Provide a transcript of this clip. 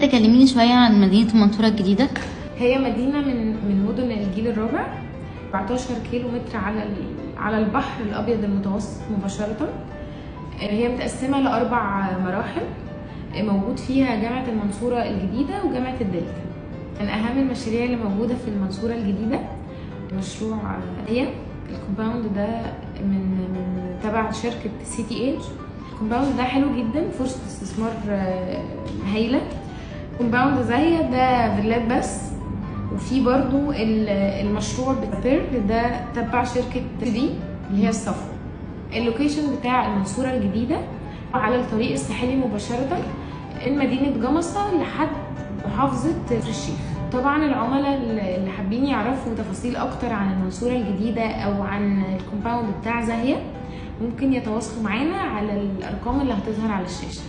تكلميني شويه عن مدينه المنصوره الجديده؟ هي مدينه من مدن الجيل الرابع، 14 كيلو متر على البحر الابيض المتوسط مباشره. هي متقسمه لاربع مراحل، موجود فيها جامعه المنصوره الجديده وجامعه الدلتا. من اهم المشاريع اللي موجوده في المنصوره الجديده مشروع هي الكومباوند ده من تبع شركه سي تي ايج. الكومباوند ده حلو جدا، فرصه استثمار هايله. كومباوند زي ده فيلات بس، وفي برضو المشروع بير ده تبع شركه دي اللي هي الصفو. اللوكيشن بتاع المنصوره الجديده على الطريق الساحلي مباشره من مدينه جمصه لحد محافظه كفر الشيخ. طبعا العملاء اللي حابين يعرفوا تفاصيل اكتر عن المنصوره الجديده او عن الكومباوند بتاع زاهيه ممكن يتواصلوا معانا على الارقام اللي هتظهر على الشاشه.